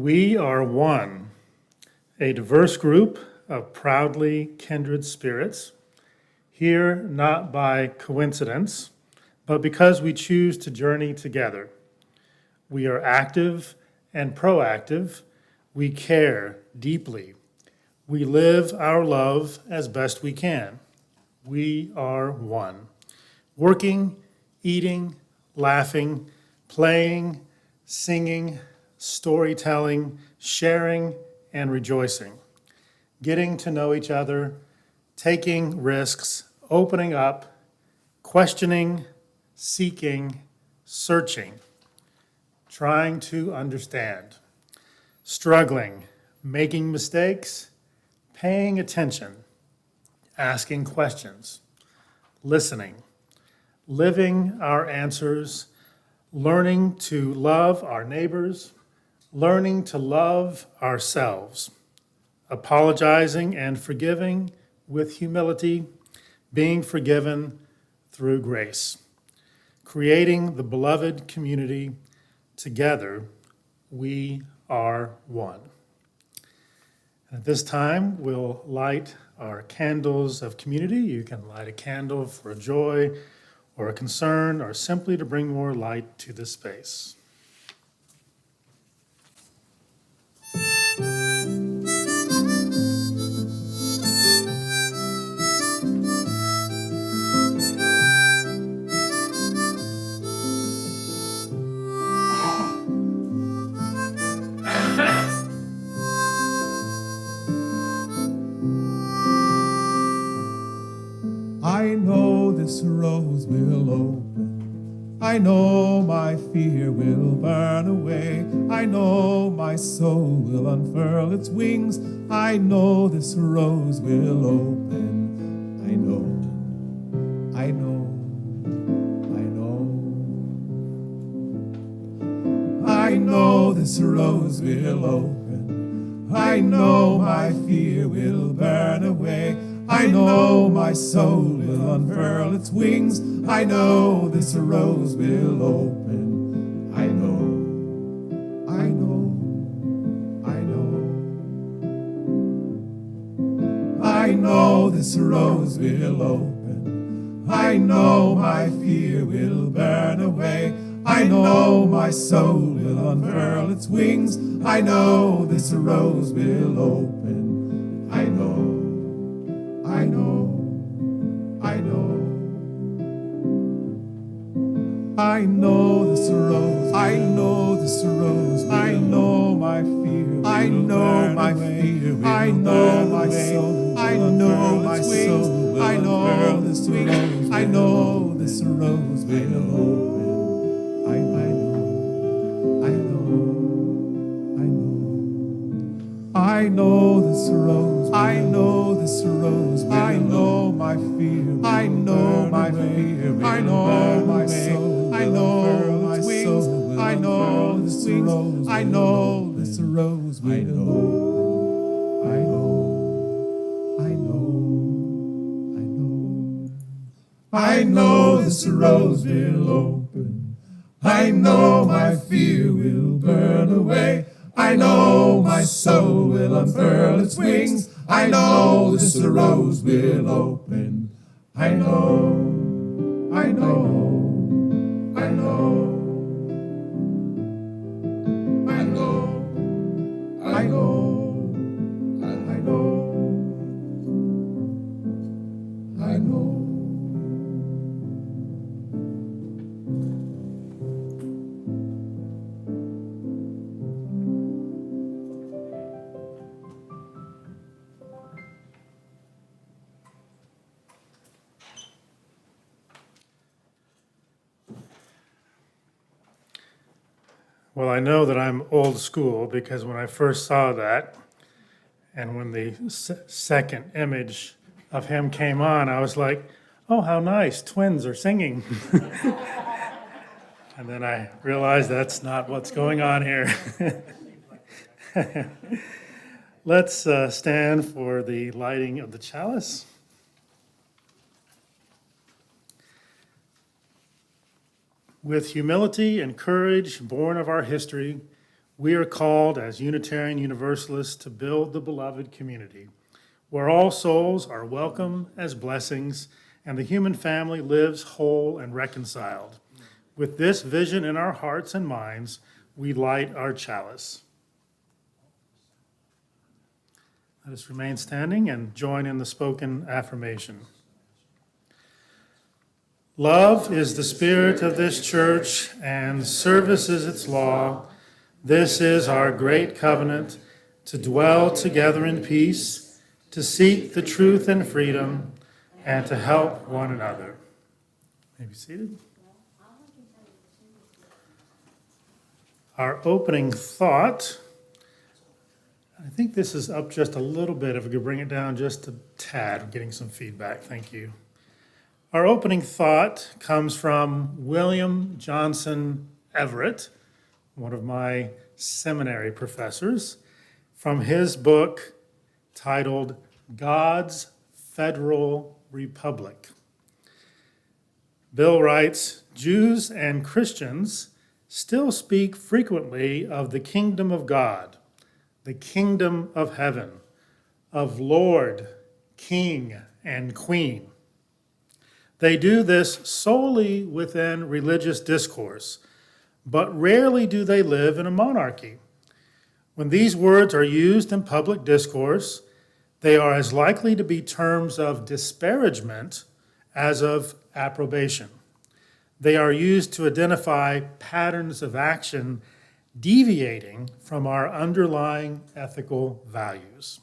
We are one, a diverse group of proudly kindred spirits, here not by coincidence, but because we choose to journey together. We are active and proactive. We care deeply. We live our love as best we can. We are one. Working, eating, laughing, playing, singing, storytelling, sharing, and rejoicing. Getting to know each other, taking risks, opening up, questioning, seeking, searching, trying to understand, struggling, making mistakes, paying attention, asking questions, listening, living our answers, learning to love our neighbors, learning to love ourselves, apologizing and forgiving with humility, being forgiven through grace, creating the beloved community. Together, we are one. At this time, we'll light our candles of community. You can light a candle for joy or a concern, or simply to bring more light to the space. I know this rose will open. I know my fear will burn away. I know my soul will unfurl its wings. I know this rose will open. I know, I know, I know. I know this rose will open. I know my fear will burn away. I know my soul will unfurl its wings. I know this rose will open. I know, I know, I know. I know this rose will open. I know my fear will burn away. I know my soul will unfurl its wings. I know this rose will open. I know. I know, I know. I know this rose, I know this rose. I know my fear, I know my fear. I know my soul, I know my soul. I know this rose, I know this rose will open. I know, I know, I know. I know this rose, I know this rose. I know my fear, I know my fear. I know my soul, I know my soul. I know this rose, I know this rose will open. I know, I know, I know. I know this rose will open. I know my fear will burn away. I know my soul will unfurl its wings. I know this rose will open. I know, I know, I know. I know, I know, I know, I know. Well, I know that I'm old school because when I first saw that, and when the second image of him came on, I was like, oh, how nice, twins are singing. And then I realized that's not what's going on here. Let's stand for the lighting of the chalice. With humility and courage born of our history, We are called as Unitarian Universalists to build the beloved community, where all souls are welcome as blessings and the human family lives whole and reconciled. With this vision in our hearts and minds, we light our chalice. Let us remain standing and join in the spoken affirmation. Love is the spirit of this church, and service is its law. This is our great covenant, to dwell together in peace, to seek the truth and freedom, and to help one another. May be seated. Our opening thought, I think this is up just a little bit. If we could bring it down just a tad, we're getting some feedback. Thank you. Our opening thought comes from William Johnson Everett, one of my seminary professors, from his book titled God's Federal Republic. Bill writes, Jews and Christians still speak frequently of the kingdom of God, the kingdom of heaven, of Lord, King, and Queen. They do this solely within religious discourse, but rarely do they live in a monarchy. When these words are used in public discourse, they are as likely to be terms of disparagement as of approbation. They are used to identify patterns of action deviating from our underlying ethical values.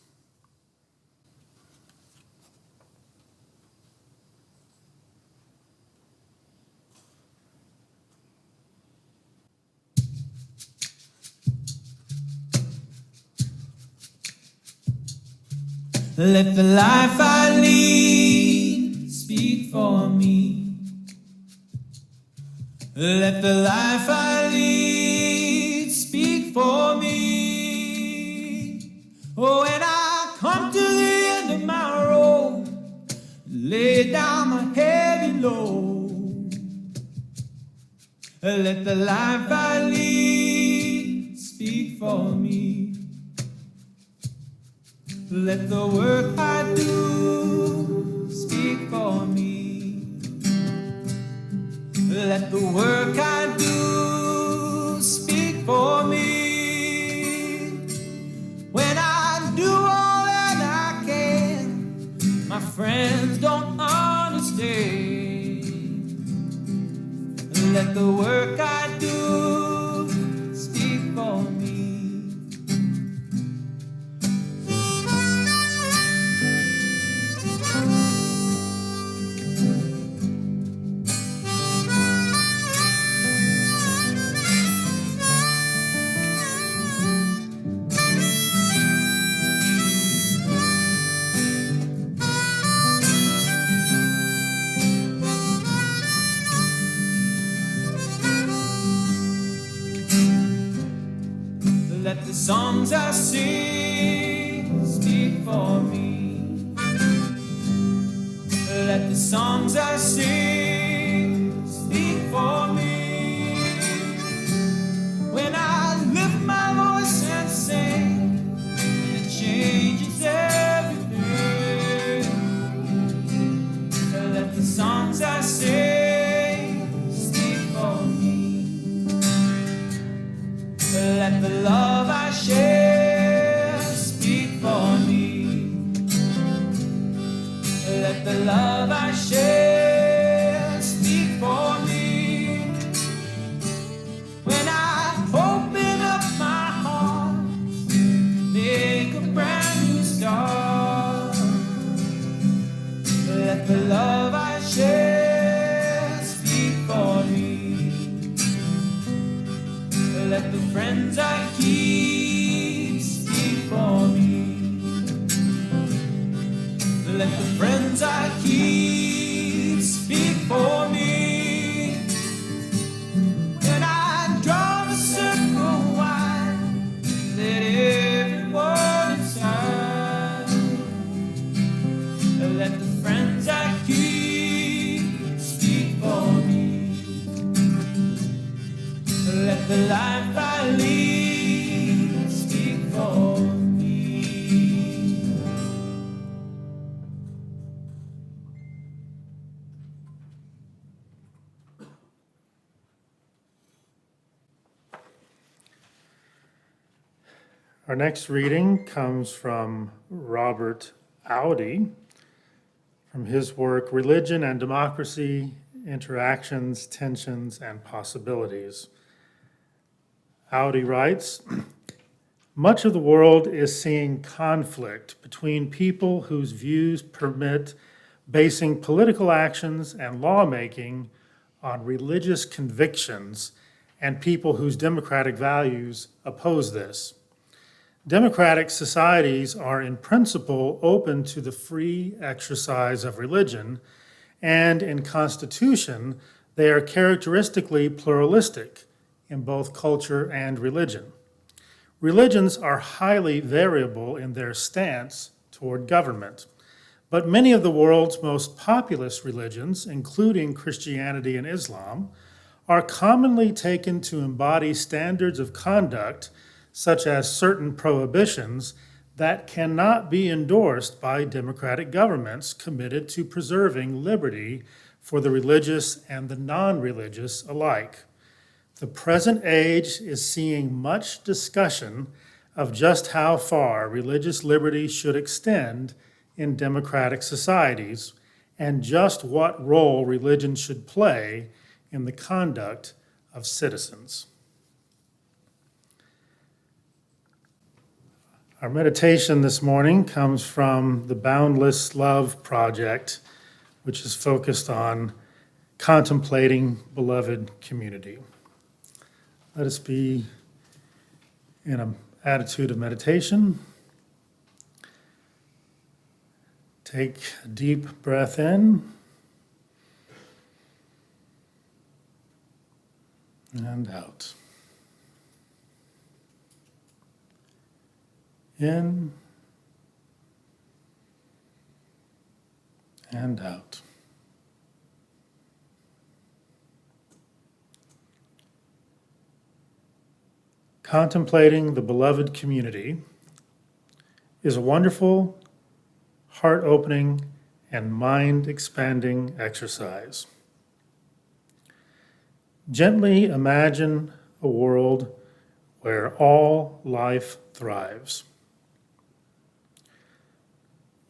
Let the life I lead speak for me. Let the life I lead speak for me. Oh, when I come to the end of my road, lay down my heavy load. Let the life I lead speak for me. Let the work I do speak for me. Let the work I do speak for me. When I do all that I can, my friends don't understand. Let the work I do speak for me. Let the songs I sing speak for me. Let the songs I sing speak for me. When I lift my voice and sing, it changes everything. Let the songs I sing speak for me. Let the love I share speak for me. Let the love I share speak for me. When I open up my heart, make a brand new start. Let the love I share speak for me. Let the friends I keep speak for me. Let the friends I keep speak for me. When I draw the circle wide, let everyone inside. Let the friends I keep speak for me. Let the life I lead Our next reading comes from Robert Audi, from his work, Religion and Democracy, Interactions, Tensions, and Possibilities. Audi writes, much of the world is seeing conflict between people whose views permit basing political actions and lawmaking on religious convictions and people whose democratic values oppose this. Democratic societies are in principle open to the free exercise of religion, and in constitution, they are characteristically pluralistic in both culture and religion. Religions are highly variable in their stance toward government, but many of the world's most populous religions, including Christianity and Islam, are commonly taken to embody standards of conduct such as certain prohibitions that cannot be endorsed by democratic governments committed to preserving liberty for the religious and the non-religious alike. The present age is seeing much discussion of just how far religious liberty should extend in democratic societies and just what role religion should play in the conduct of citizens. Our meditation this morning comes from the Boundless Love Project, which is focused on contemplating beloved community. Let us be in an attitude of meditation. Take a deep breath in and out. In and out. Contemplating the beloved community is a wonderful, heart-opening, and mind-expanding exercise. Gently imagine a world where all life thrives.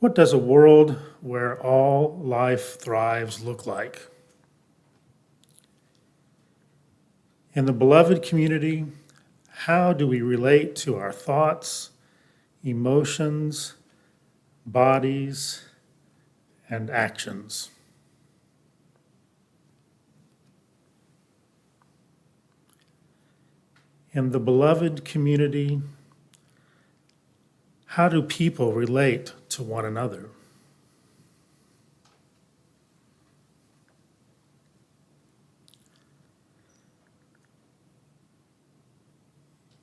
What does a world where all life thrives look like? In the beloved community, how do we relate to our thoughts, emotions, bodies, and actions? In the beloved community, how do people relate to one another?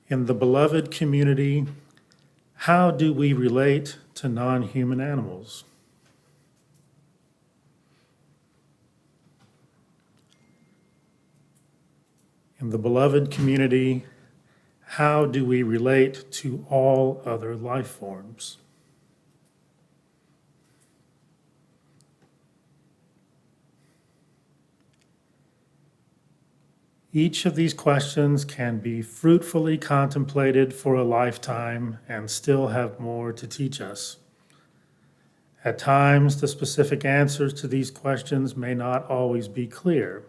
In the beloved community, how do we relate to non-human animals? In the beloved community, how do we relate to all other life forms? Each of these questions can be fruitfully contemplated for a lifetime and still have more to teach us. At times, the specific answers to these questions may not always be clear,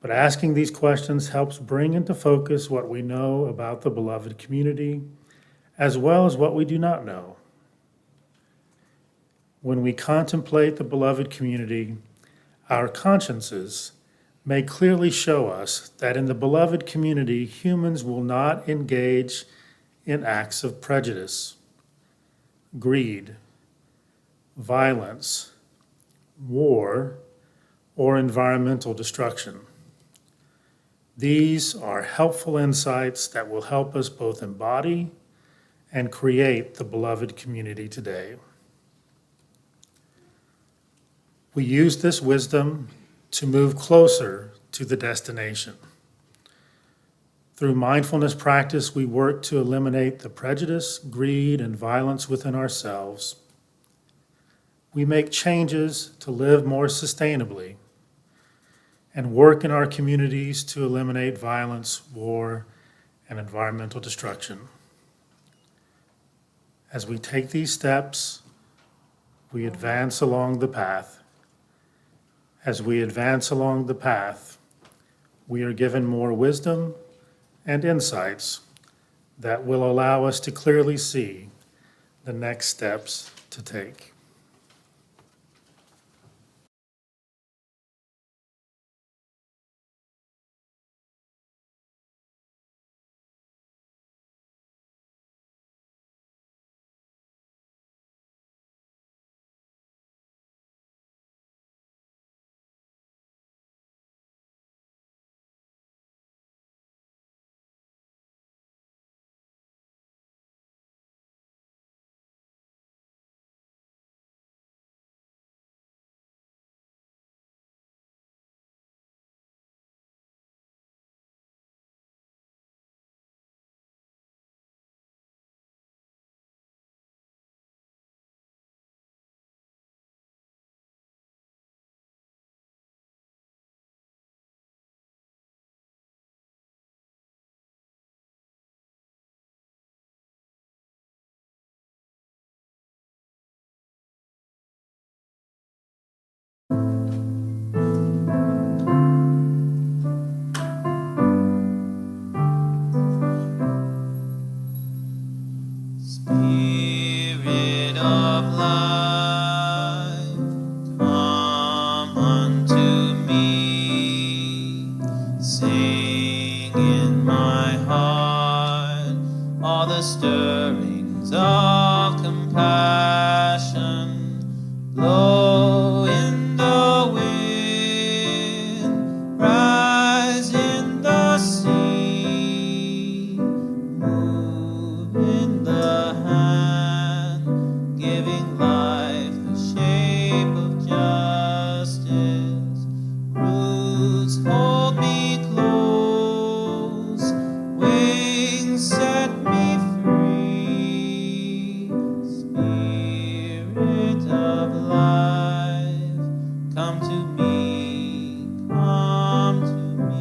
but asking these questions helps bring into focus what we know about the beloved community, as well as what we do not know. When we contemplate the beloved community, our consciences may clearly show us that in the beloved community, humans will not engage in acts of prejudice, greed, violence, war, or environmental destruction. These are helpful insights that will help us both embody and create the beloved community today. We use this wisdom to move closer to the destination. Through mindfulness practice, we work to eliminate the prejudice, greed, and violence within ourselves. We make changes to live more sustainably and work in our communities to eliminate violence, war, and environmental destruction. As we take these steps, we advance along the path. As we advance along the path, we are given more wisdom and insights that will allow us to clearly see the next steps to take. Spirit of life, come unto me. Sing in my heart all the stirrings of compassion. Blow in the wind, rise in the sea, move in the hand, giving life the shape of justice. Roots hold me close, wings set me free. Spirit of life, come to me, come to me.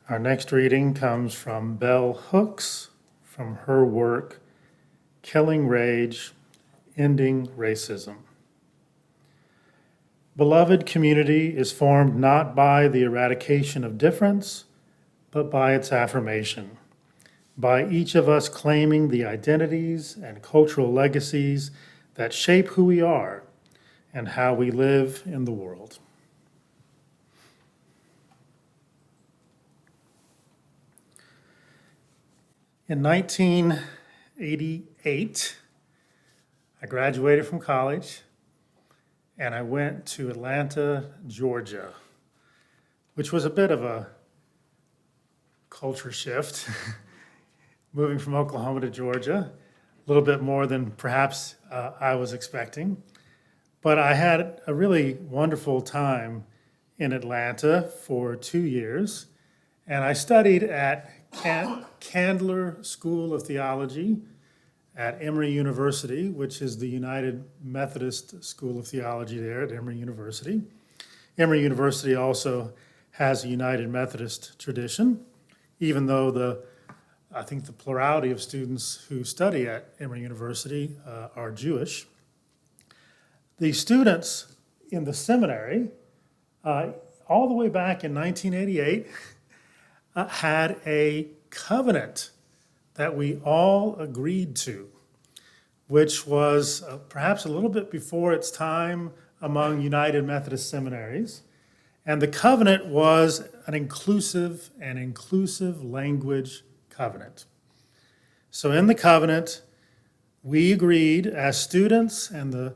Our next reading comes from Bell Hooks from her work, Killing Rage, Ending Racism. Beloved community is formed not by the eradication of difference, but by its affirmation, by each of us claiming the identities and cultural legacies that shape who we are and how we live in the world. In 1988, I graduated from college and I went to Atlanta, Georgia, which was a bit of a culture shift, moving from Oklahoma to Georgia, a little bit more than perhaps I was expecting. But I had a really wonderful time in Atlanta for 2 years, and I studied at Candler School of Theology at Emory University, which is the United Methodist School of Theology there at Emory University. Emory University also has a United Methodist tradition, even though I think the plurality of students who study at Emory University are Jewish. The students in the seminary, all the way back in 1988, had a covenant that we all agreed to, which was perhaps a little bit before its time among United Methodist seminaries. And the covenant was an inclusive language covenant. So in the covenant, we agreed as students, and the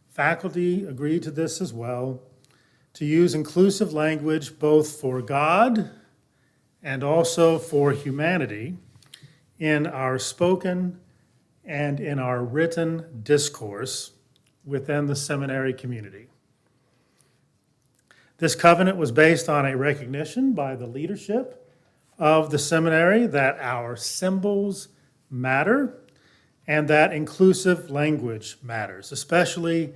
faculty agreed to this as well, to use inclusive language both for God and also for humanity in our spoken and in our written discourse within the seminary community. This covenant was based on a recognition by the leadership of the seminary that our symbols matter and that inclusive language matters, especially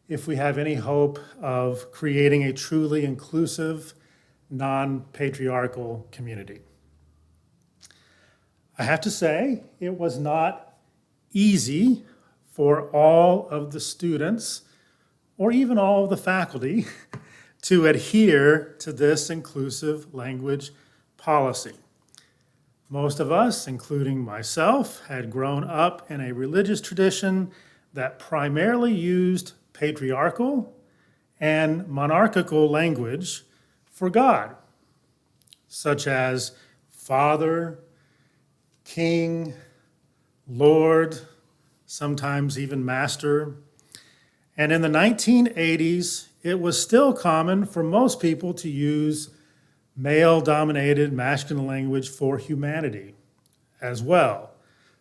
if we have any hope of creating a truly inclusive, non-patriarchal community. I have to say, it was not easy for all of the students, or even all of the faculty, to adhere to this inclusive language policy. Most of us, including myself, had grown up in a religious tradition that primarily used patriarchal and monarchical language for God, such as Father, King, Lord, sometimes even Master. And in the 1980s, it was still common for most people to use male-dominated masculine language for humanity as well,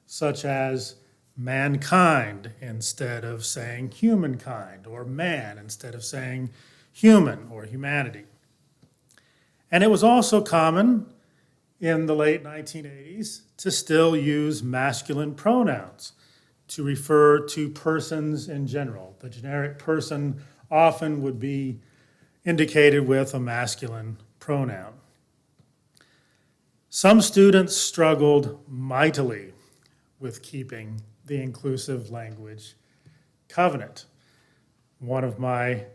such as mankind instead of saying humankind, or man instead of saying human or humanity. And it was also common in the late 1980s to still use masculine pronouns to refer to persons in general. The generic person often would be indicated with a masculine pronoun. Some students struggled mightily with keeping the inclusive language covenant. One of my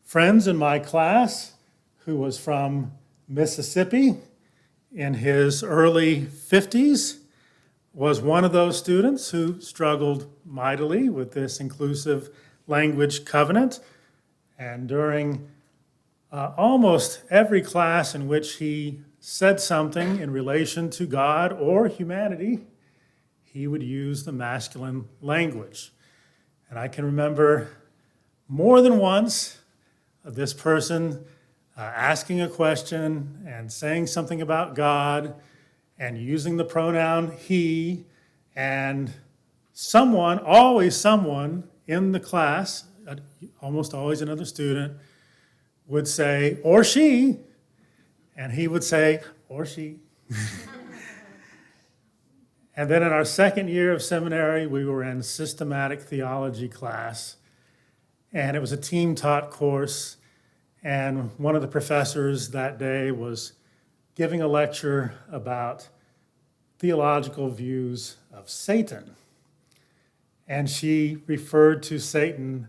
friends in my class, who was from Mississippi in his early 50s, was one of those students who struggled mightily with this inclusive language covenant. And during almost every class in which he said something in relation to God or humanity, he would use the masculine language. And I can remember more than once this person asking a question and saying something about God and using the pronoun he, and someone, always someone in the class, almost always another student, would say, or she, and he would say, or she. And then in our second year of seminary, we were in systematic theology class, and it was a team-taught course, and one of the professors that day was giving a lecture about theological views of Satan. And she referred to Satan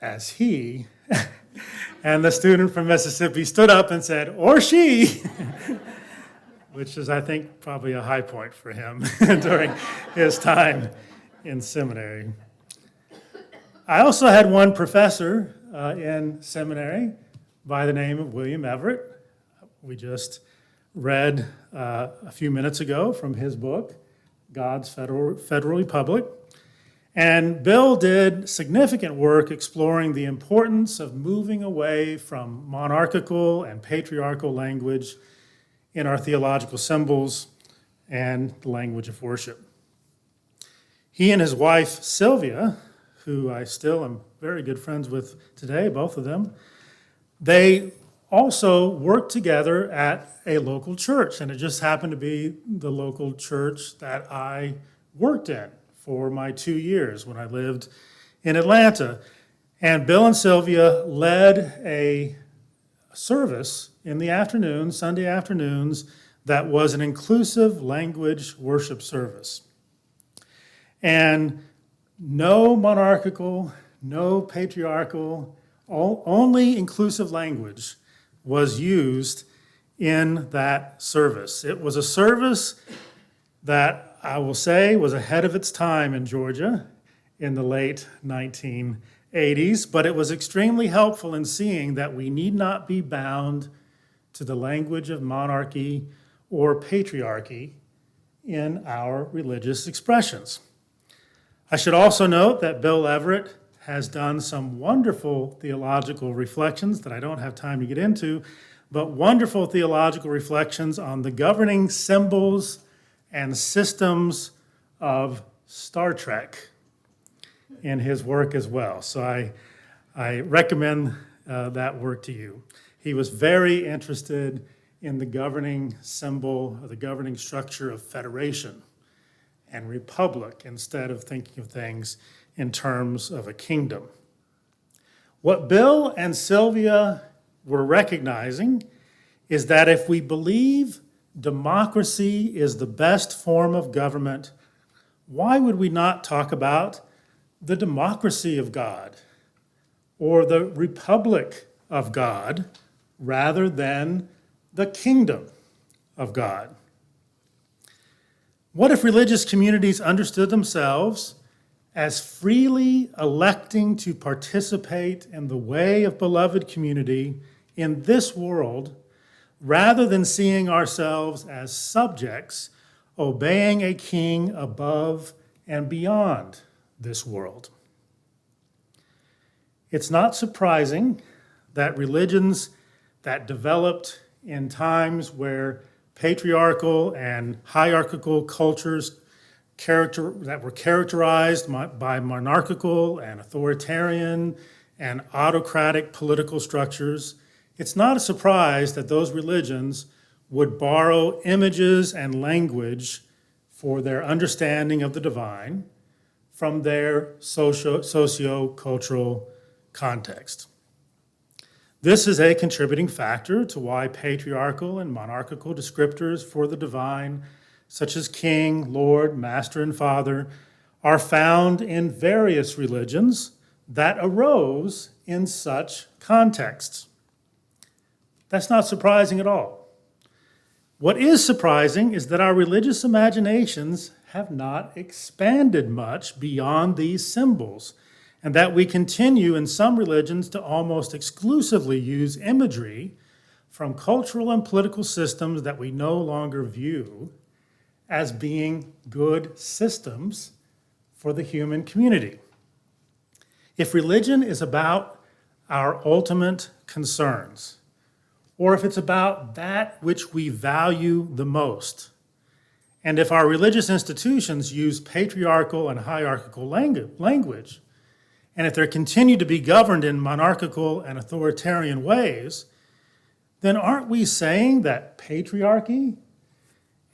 as he, and the student from Mississippi stood up and said, or she, which is, I think, probably a high point for him during his time in seminary. I also had one professor in seminary by the name of William Everett. We just read a few minutes ago from his book, God's Federal Republic. And Bill did significant work exploring the importance of moving away from monarchical and patriarchal language in our theological symbols and the language of worship. He and his wife, Sylvia, who I still am very good friends with today, both of them, they also worked together at a local church, and it just happened to be the local church that I worked in for my 2 years when I lived in Atlanta. And Bill and Sylvia led a service in the afternoon, Sunday afternoons, that was an inclusive language worship service. And no monarchical, no patriarchal, only inclusive language was used in that service. It was a service that I will say was ahead of its time in Georgia in the late 1980s, but it was extremely helpful in seeing that we need not be bound to the language of monarchy or patriarchy in our religious expressions. I should also note that Bill Everett has done some wonderful theological reflections that I don't have time to get into, but wonderful theological reflections on the governing symbols and systems of Star Trek in his work as well. So I recommend that work to you. He was very interested in the governing symbol, or the governing structure of federation and republic instead of thinking of things in terms of a kingdom. What Bill and Sylvia were recognizing is that if we believe democracy is the best form of government, why would we not talk about the democracy of God or the republic of God rather than the kingdom of God? What if religious communities understood themselves as freely electing to participate in the way of beloved community in this world rather than seeing ourselves as subjects obeying a king above and beyond this world? It's not surprising that religions that developed in times where patriarchal and hierarchical cultures that were characterized by monarchical and authoritarian and autocratic political structures, it's not a surprise that those religions would borrow images and language for their understanding of the divine from their socio-cultural context. This is a contributing factor to why patriarchal and monarchical descriptors for the divine, such as king, lord, master, and father, are found in various religions that arose in such contexts. That's not surprising at all. What is surprising is that our religious imaginations have not expanded much beyond these symbols, and that we continue in some religions to almost exclusively use imagery from cultural and political systems that we no longer view as being good systems for the human community. If religion is about our ultimate concerns, or if it's about that which we value the most, and if our religious institutions use patriarchal and hierarchical language, and if they continue to be governed in monarchical and authoritarian ways, then aren't we saying that patriarchy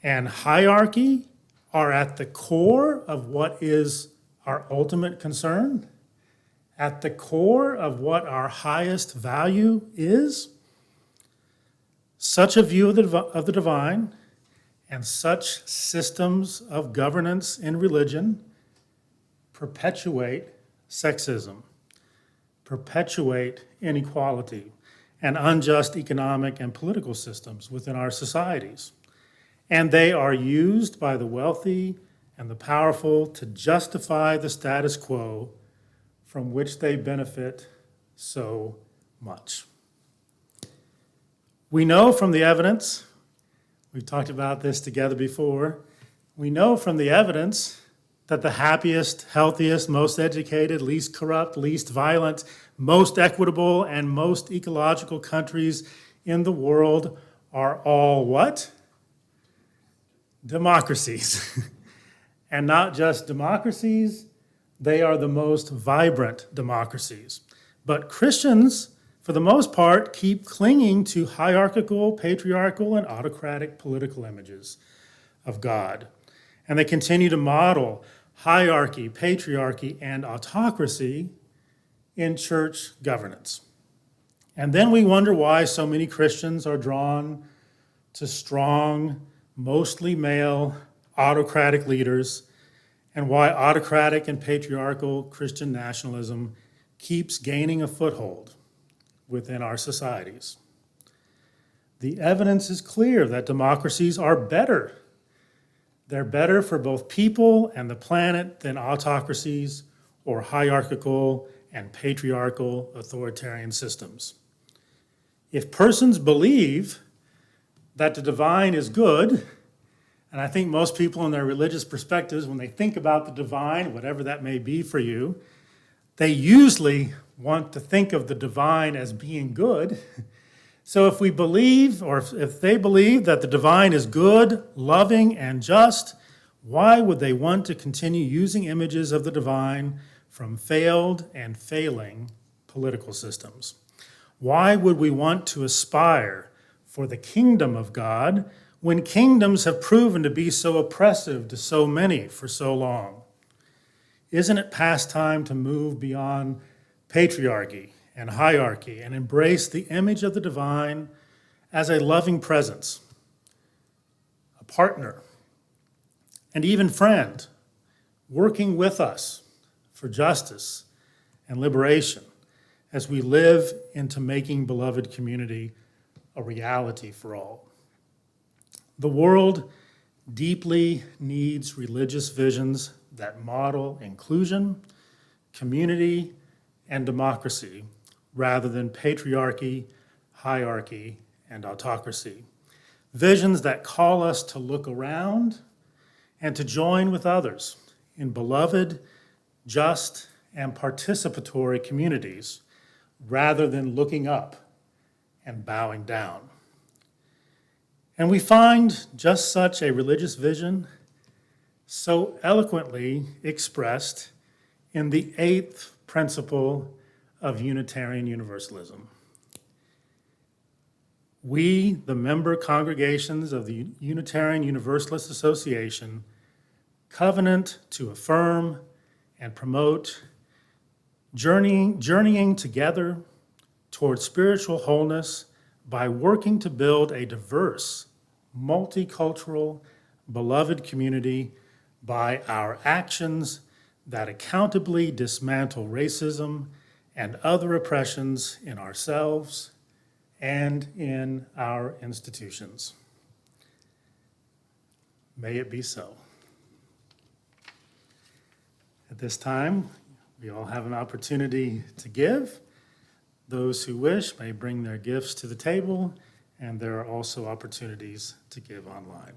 and hierarchy are at the core of what is our ultimate concern? At the core of what our highest value is? Such a view of the divine and such systems of governance in religion perpetuate sexism, perpetuate inequality, and unjust economic and political systems within our societies. And they are used by the wealthy and the powerful to justify the status quo from which they benefit so much. We know from the evidence, we've talked about this together before, we know from the evidence that the happiest, healthiest, most educated, least corrupt, least violent, most equitable, and most ecological countries in the world are all what? Democracies. And not just democracies, they are the most vibrant democracies. But Christians, for the most part, keep clinging to hierarchical, patriarchal, and autocratic political images of God. And they continue to model hierarchy, patriarchy, and autocracy in church governance. And then we wonder why so many Christians are drawn to strong, mostly male, autocratic leaders, and why autocratic and patriarchal Christian nationalism keeps gaining a foothold within our societies. The evidence is clear that democracies are better. They're better for both people and the planet than autocracies or hierarchical and patriarchal authoritarian systems. If persons believe that the divine is good, and I think most people in their religious perspectives, when they think about the divine, whatever that may be for you, they usually want to think of the divine as being good. So if we believe, or if they believe that the divine is good, loving, and just, why would they want to continue using images of the divine from failed and failing political systems? Why would we want to aspire for the kingdom of God when kingdoms have proven to be so oppressive to so many for so long? Isn't it past time to move beyond patriarchy and hierarchy and embrace the image of the divine as a loving presence, a partner, and even friend, working with us for justice and liberation as we live into making beloved community a reality for all? The world deeply needs religious visions that model inclusion, community, and democracy rather than patriarchy, hierarchy, and autocracy. Visions that call us to look around and to join with others in beloved, just, and participatory communities rather than looking up and bowing down. And we find just such a religious vision so eloquently expressed in the 8th principle of Unitarian Universalism. We, the member congregations of the Unitarian Universalist Association, covenant to affirm and promote journeying together toward spiritual wholeness by working to build a diverse, multicultural, beloved community by our actions that accountably dismantle racism and other oppressions in ourselves and in our institutions. May it be so. At this time, we all have an opportunity to give. Those who wish may bring their gifts to the table, and there are also opportunities to give online.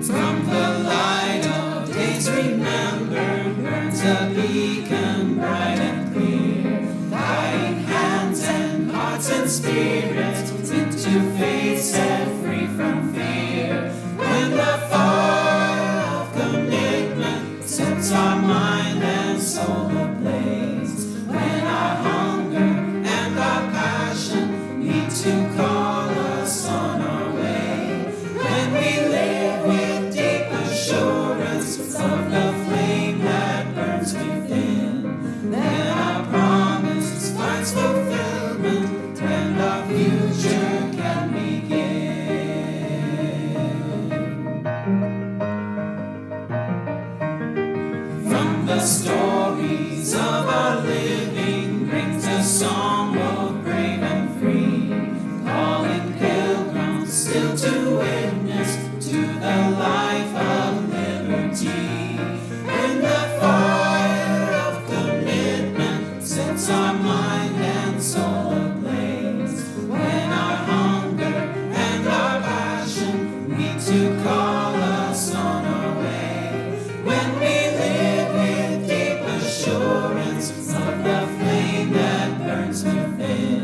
From the light of days remembered burns a beacon bright and clear, guiding hands and hearts and spirits into faith set free from fear. When the fire of commitment sets our mind and soul ablaze, when our hunger and our passion need to call us on our way, when we live with deep assurance of the flame that burns within, then our promise finds fulfillment and our future can begin. From the stories of our living brings a song both brave and free, calling pilgrims still to witness to the life of liberty. When the fire of commitment sets our mind and soul ablaze, when our hunger and our passion need to call us on our way, when we live with deep assurance of the flame that burns within,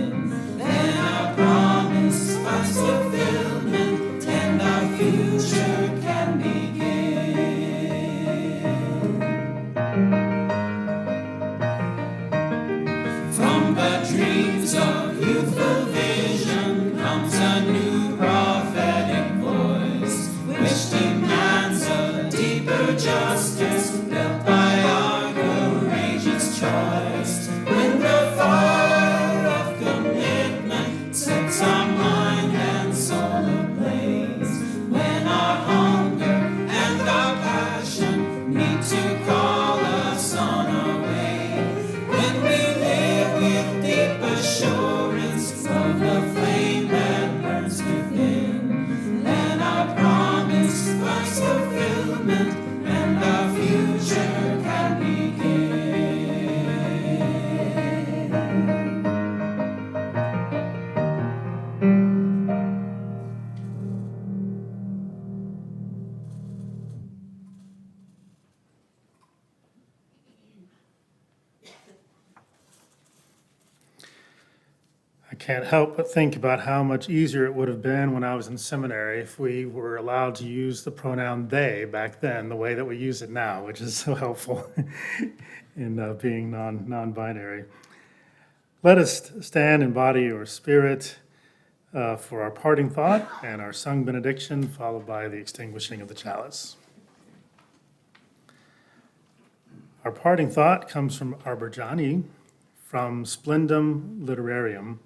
can't help but think about how much easier it would have been when I was in seminary if we were allowed to use the pronoun they back then, the way that we use it now, which is so helpful in being non-binary. Let us stand in body or spirit for our parting thought and our sung benediction, followed by the extinguishing of the chalice. Our parting thought comes from Arbojani, from Splendum Literarium.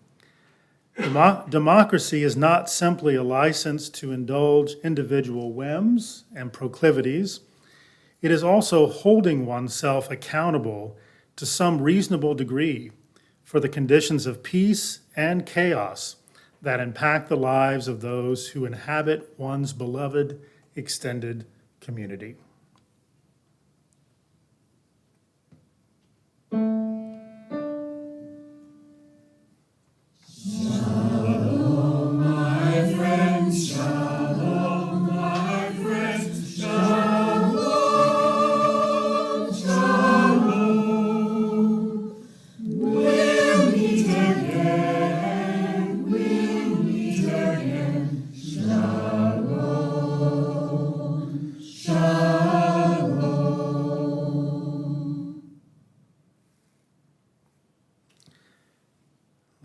Democracy is not simply a license to indulge individual whims and proclivities. It is also holding oneself accountable to some reasonable degree for the conditions of peace and chaos that impact the lives of those who inhabit one's beloved extended community.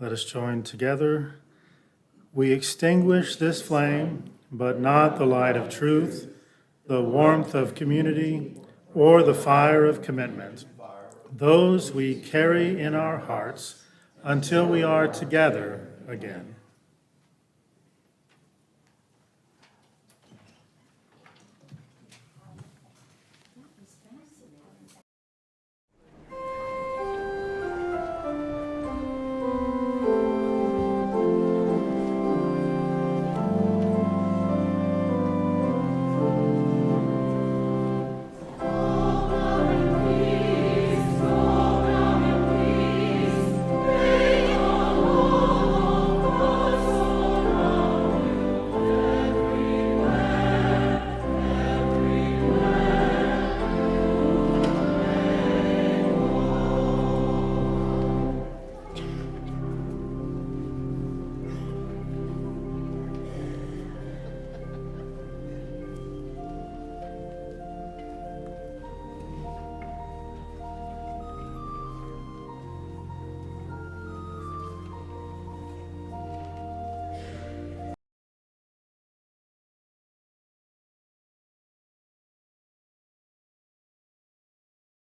Let us join together. We extinguish this flame, but not the light of truth, the warmth of community, or the fire of commitment. Those we carry in our hearts until we are together again.